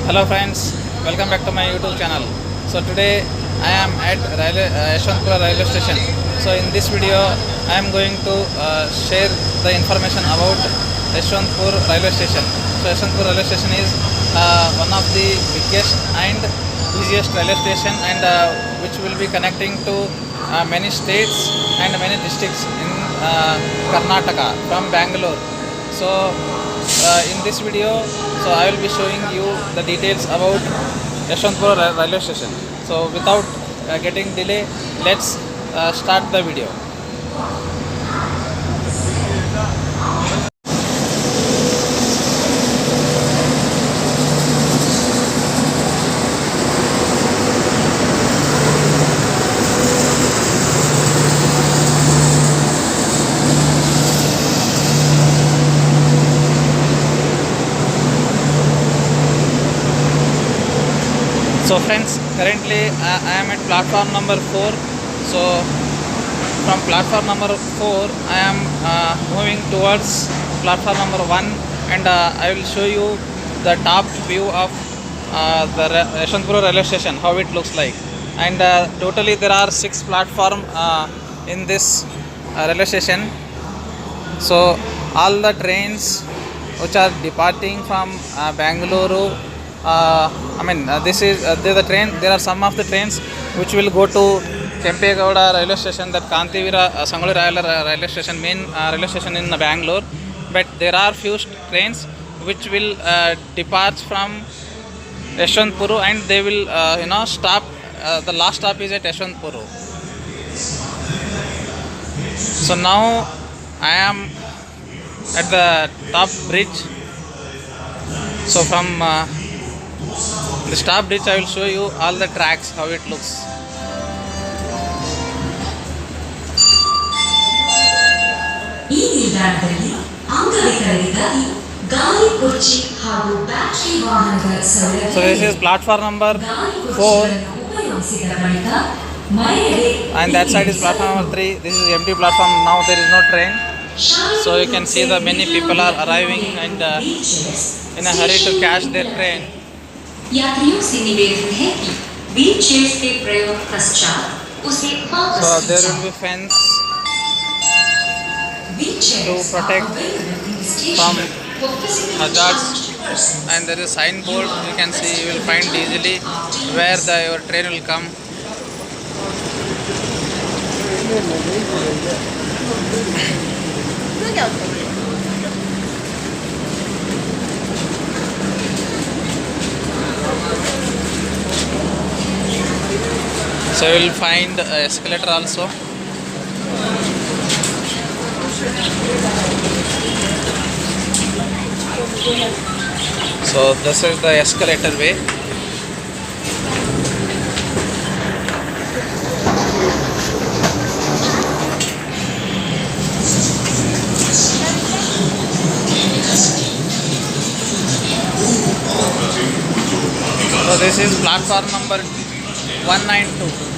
Hello friends, welcome back to my YouTube channel. So today I am at Yeshwantpur Railway Station. So in this video I am going to share the information about Yeshwantpur Railway Station. So Yeshwantpur Railway Station is one of the biggest and busiest railway station, and which will be connecting to many states and many districts in Karnataka from Bangalore. So in this video, so I will be showing you the details about Yeshwantpur railway station. So without getting delay, let's start the video. So friends, currently I am at platform number 4. So from platform number 4 I am moving towards platform number 1, and I will show you the top view of the Yeshwantpur railway station, how it looks like. And totally there are 6 platforms in this railway station. So all the trains which are departing from Bangalore, this is the train. There are some of the trains which will go to Kempegowda railway station, that Kantivira Sangoli railway station, main railway station in Bangalore. But there are few trains which will depart from Yeshwantpur, and they will stop. The last stop is at Yeshwantpur. So now I am at the top bridge. So from the top bridge I will show you all the tracks, how it looks. So this is platform number 4, and that side is platform number 3. This is empty platform. Now there is no train. So you can see that many people are arriving and in a hurry to catch their train. So there will be fence to protect from hazards, and there is signboard. You can see, you will find easily where your train will come. So you will find escalator also. So this is the escalator way. So this is platform number 192.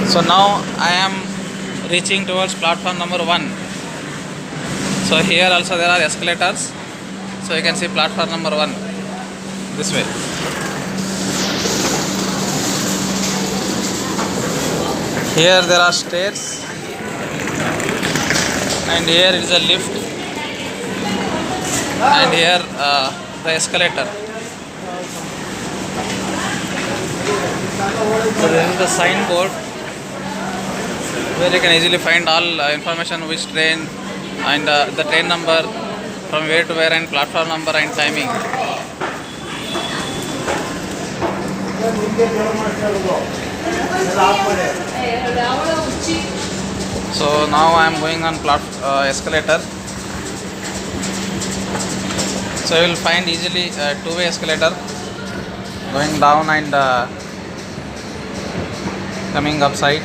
So now I am reaching towards platform number 1. So here also there are escalators. So you can see platform number 1 this way. Here there are stairs, and here is a lift, and here the escalator. So this is the signboard where you can easily find all information, which train and the train number, from where to where, and platform number and timing. So now I am going on escalator. So you will find easily a two-way escalator going down and coming upside.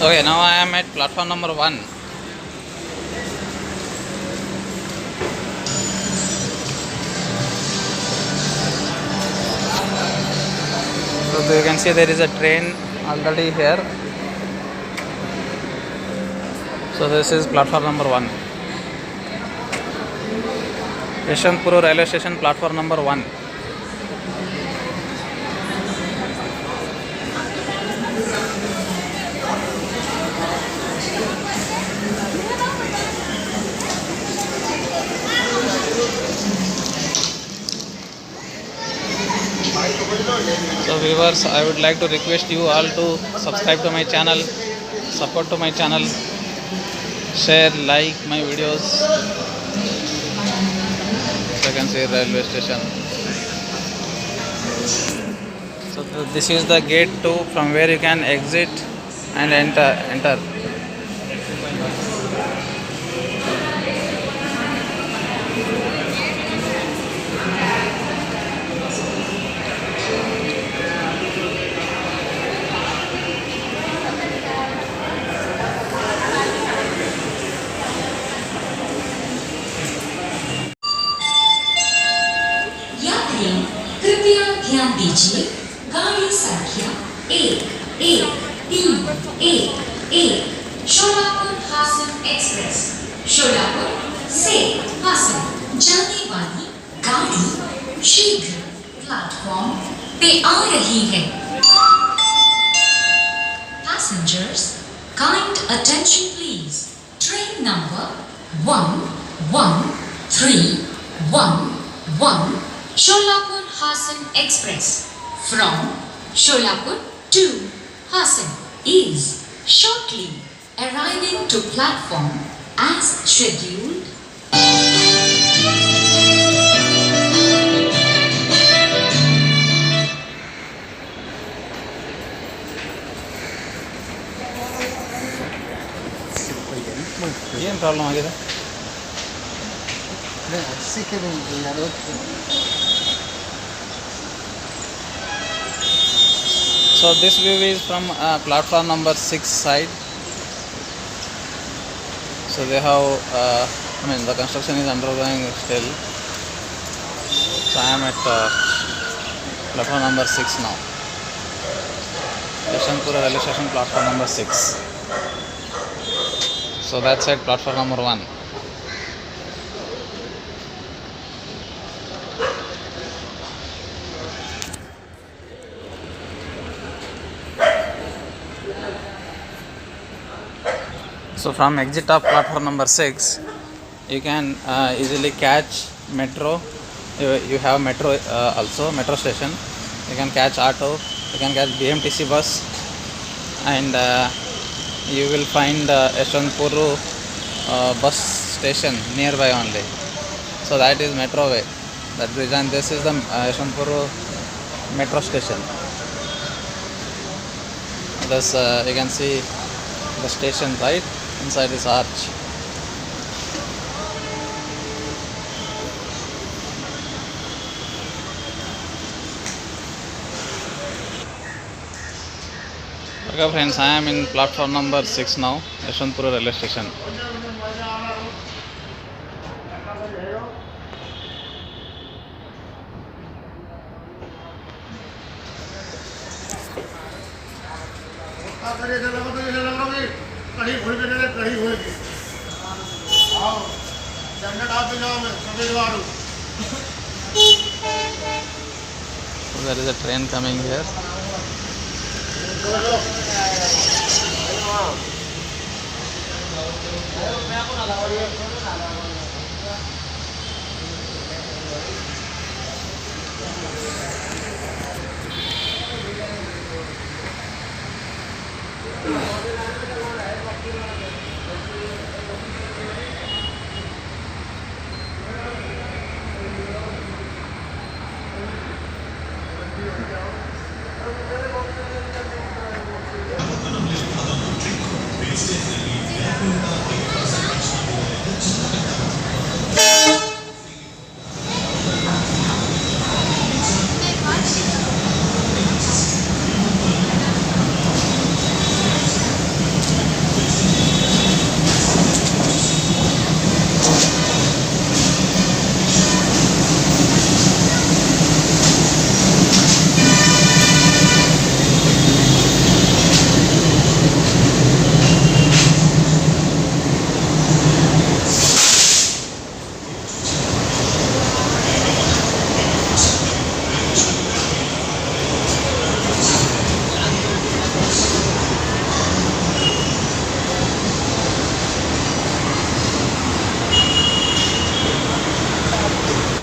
Okay, now I am at platform number 1. So you can see there is a train already here. So this is platform number 1. Yeshwantpur Railway Station, platform number 1. So viewers, I would like to request you all to subscribe to my channel, support to my channel, share, like my videos. So you can see railway station. So this is the gate 2 from where you can exit and enter. यात्रियों कृपया ध्यान दीजिए गाड़ी संख्या 1131 Solapur Haasan express Solapur से हासन जाने वाली गाड़ी शीघ्र प्लेटफॉर्म पे आ रही है। Passengers, kind attention please. Train number 11311 Sholapur Hasan Express from Sholapur to Hasan is shortly arriving to platform as scheduled. ಏನು ಪ್ರಾಬ್ಲಮ್ ಆಗಿದೆ? So this view is from platform number 6 side. So they have, the construction is undergoing still. So I am at platform number 6 now. Yeshwantpur Railway Station, platform number 6. So that's at platform number 1. So from exit of platform number 6, you can easily catch metro. You have metro also, metro station. You can catch auto, you can catch BMTC bus, and you will find Yeshwantpur bus station nearby only. So that is metro way, that bridge, and this is the Yeshwantpur metro station. Thus you can see the station right inside this arch. Okay friends, I am in platform number 6 now, Yeshwantpur Railway Station. So there is a train coming here.